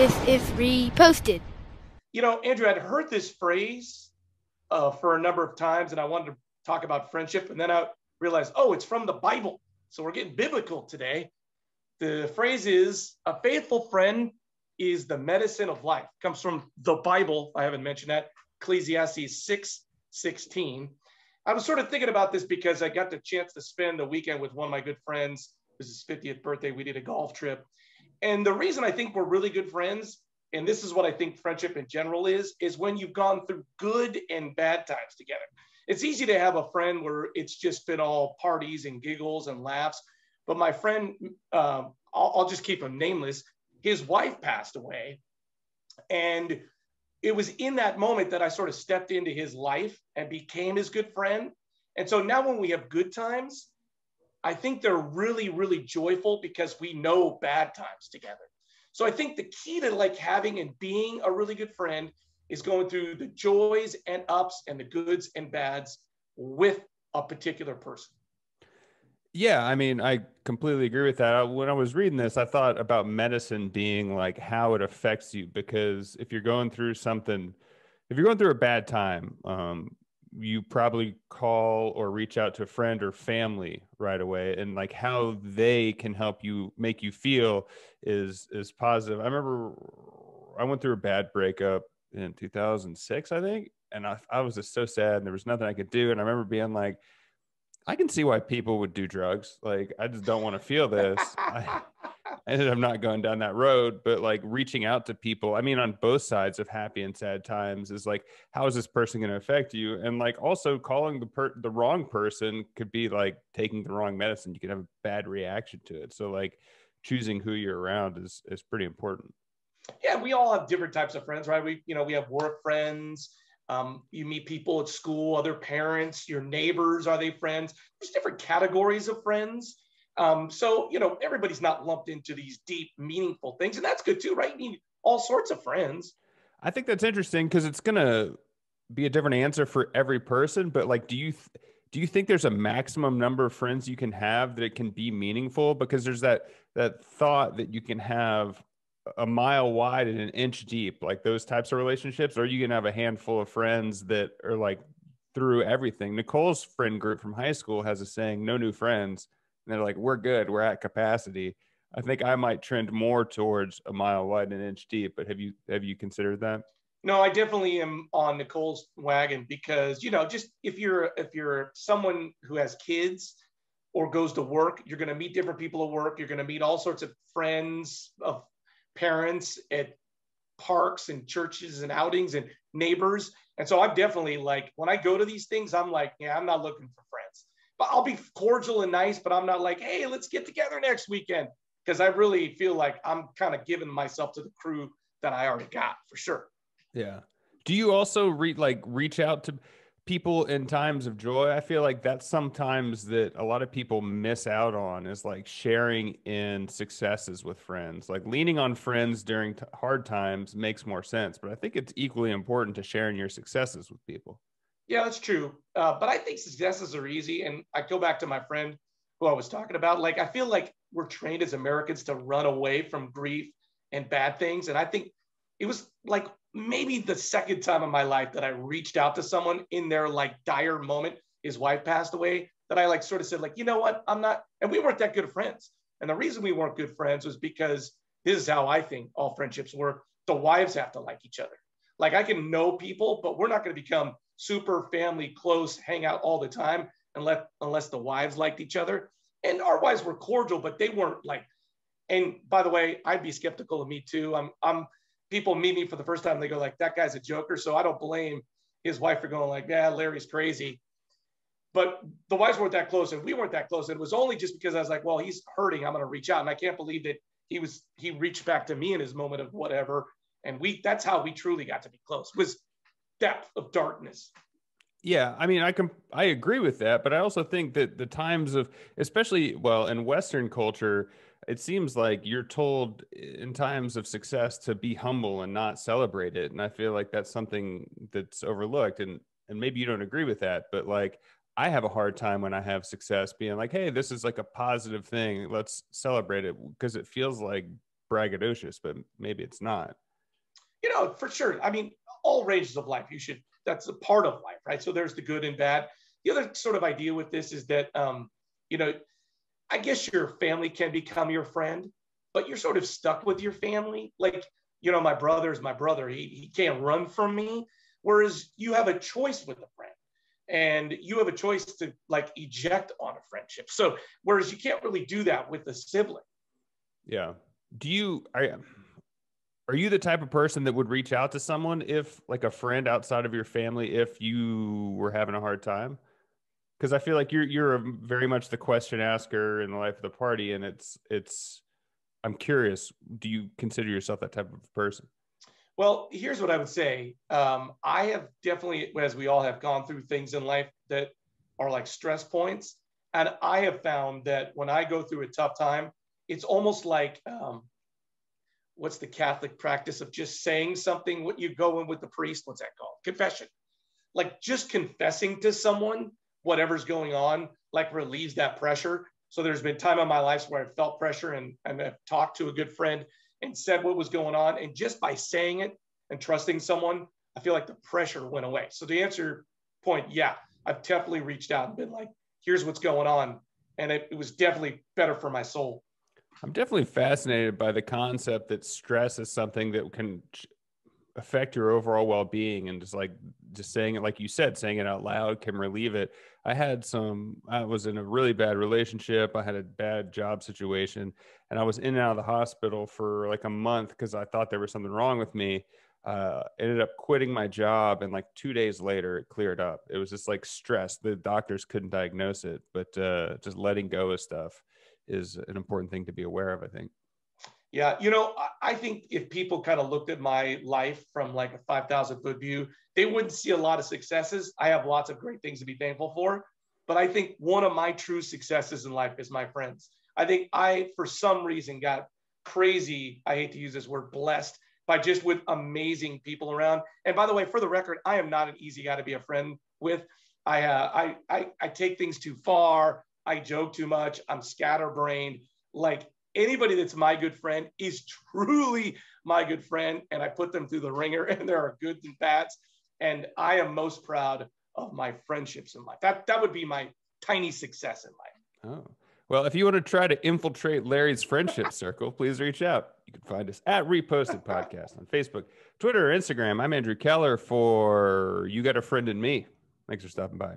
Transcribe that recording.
This is reposted. You know, Andrew, I'd heard this phrase for a number of times, and I wanted to talk about friendship, and then I realized, oh, it's from the Bible. So we're getting biblical today. The phrase is, a faithful friend is the medicine of life. It comes from the Bible. I haven't mentioned that. Ecclesiastes 6:16. I was sort of thinking about this because I got the chance to spend the weekend with one of my good friends. It was his 50th birthday. We did a golf trip. And the reason I think we're really good friends, and this is what I think friendship in general is when you've gone through good and bad times together. It's easy to have a friend where it's just been all parties and giggles and laughs. But my friend, I'll just keep him nameless, his wife passed away. And it was in that moment that I sort of stepped into his life and became his good friend. And so now when we have good times, I think they're really, really joyful because we know bad times together. So I think the key to like having and being a really good friend is going through the joys and ups and the goods and bads with a particular person. Yeah, I mean, I completely agree with that. When I was reading this, I thought about medicine being like how it affects you, because if you're going through something, if you're going through a bad time, you probably call or reach out to a friend or family right away, and like how they can help you make you feel is positive. I remember I went through a bad breakup in 2006, I think, and I was just so sad, and there was nothing I could do. And I remember being like, I can see why people would do drugs. Like, I just don't want to feel this. I ended up not going down that road, but like reaching out to people, I mean, on both sides of happy and sad times is like, how is this person going to affect you? And like also calling the wrong person could be like taking the wrong medicine. You could have a bad reaction to it. So like choosing who you're around is pretty important. Yeah, we all have different types of friends, right? We have work friends. You meet people at school, other parents, your neighbors, are they friends? There's different categories of friends. So everybody's not lumped into these deep, meaningful things. And that's good too, right? You need all sorts of friends. I think that's interesting because it's going to be a different answer for every person. But like, do you think there's a maximum number of friends you can have that it can be meaningful? Because there's that thought that you can have a mile wide and an inch deep, like those types of relationships, or you can have a handful of friends that are like through everything. Nicole's friend group from high school has a saying, no new friends. And they're like, we're good. We're at capacity. I think I might trend more towards a mile wide and an inch deep, but have you considered that? No, I definitely am on Nicole's wagon because, just if you're someone who has kids or goes to work, you're going to meet different people at work. You're going to meet all sorts of friends of parents at parks and churches and outings and neighbors. And so I'm definitely like, when I go to these things, I'm like, yeah, I'm not looking for friends, but I'll be cordial and nice, but I'm not like, hey, let's get together next weekend. Because I really feel like I'm kind of giving myself to the crew that I already got for sure. Yeah. Do you also reach out to people in times of joy? I feel like that's sometimes that a lot of people miss out on, is like sharing in successes with friends. Like leaning on friends during hard times makes more sense, but I think it's equally important to sharing your successes with people. Yeah, that's true. But I think successes are easy. And I go back to my friend who I was talking about. Like, I feel like we're trained as Americans to run away from grief and bad things. And I think it was like maybe the second time in my life that I reached out to someone in their like dire moment. His wife passed away, that I like sort of said, like, you know what? I'm not, and we weren't that good of friends. And the reason we weren't good friends was because this is how I think all friendships work. The wives have to like each other. Like, I can know people, but we're not going to become super family close, hang out all the time unless the wives liked each other. And our wives were cordial, but they weren't like, and by the way, I'd be skeptical of me too. I'm people meet me for the first time, they go like, that guy's a joker. So I don't blame his wife for going like, yeah, Larry's crazy. But the wives weren't that close and we weren't that close. And it was only just because I was like, well, he's hurting, I'm going to reach out. And I can't believe that he reached back to me in his moment of whatever. And that's how we truly got to be close, was depth of darkness. Yeah, I mean, I agree with that, but I also think that the times of, especially, well, in Western culture, it seems like you're told in times of success to be humble and not celebrate it, and I feel like that's something that's overlooked, and maybe you don't agree with that, but like I have a hard time when I have success being like, hey, this is like a positive thing, let's celebrate it, because it feels like braggadocious, but maybe it's not. For sure. I mean, all ranges of life, that's a part of life, right? So there's the good and bad. The other sort of idea with this is that, I guess your family can become your friend, but you're sort of stuck with your family. Like, my brother is my brother. He can't run from me. Whereas you have a choice with a friend and you have a choice to like eject on a friendship. So, whereas you can't really do that with a sibling. Yeah. Are you the type of person that would reach out to someone if like a friend outside of your family, if you were having a hard time? Because I feel like you're very much the question asker in the life of the party, and I'm curious, do you consider yourself that type of person? Well, here's what I would say. I have definitely, as we all have, gone through things in life that are like stress points, and I have found that when I go through a tough time, it's almost like what's the Catholic practice of just saying something? What you go in with the priest? What's that called? Confession. Like just confessing to someone whatever's going on, like relieves that pressure. So there's been time in my life where I felt pressure and I've talked to a good friend and said what was going on. And just by saying it and trusting someone, I feel like the pressure went away. So to answer your point, yeah, I've definitely reached out and been like, here's what's going on. And it was definitely better for my soul. I'm definitely fascinated by the concept that stress is something that can affect your overall well-being, and just saying it, like you said, saying it out loud can relieve it. I was in a really bad relationship. I had a bad job situation, and I was in and out of the hospital for like a month because I thought there was something wrong with me. Ended up quitting my job, and like 2 days later it cleared up. It was just like stress. The doctors couldn't diagnose it, but just letting go of stuff is an important thing to be aware of, I think. Yeah, I think if people kind of looked at my life from like a 5,000 foot view, they wouldn't see a lot of successes. I have lots of great things to be thankful for. But I think one of my true successes in life is my friends. I think for some reason, got crazy, I hate to use this word, blessed by just with amazing people around. And by the way, for the record, I am not an easy guy to be a friend with. I take things too far. I joke too much. I'm scatterbrained. Like, anybody that's my good friend is truly my good friend, and I put them through the ringer, and there are goods and bads, and I am most proud of my friendships in life. That would be my tiny success in life. Oh, well, if you want to try to infiltrate Larry's friendship circle, please reach out. You can find us at Reposted Podcast on Facebook, Twitter, or Instagram. I'm Andrew Keller for You Got a Friend in Me. Thanks for stopping by.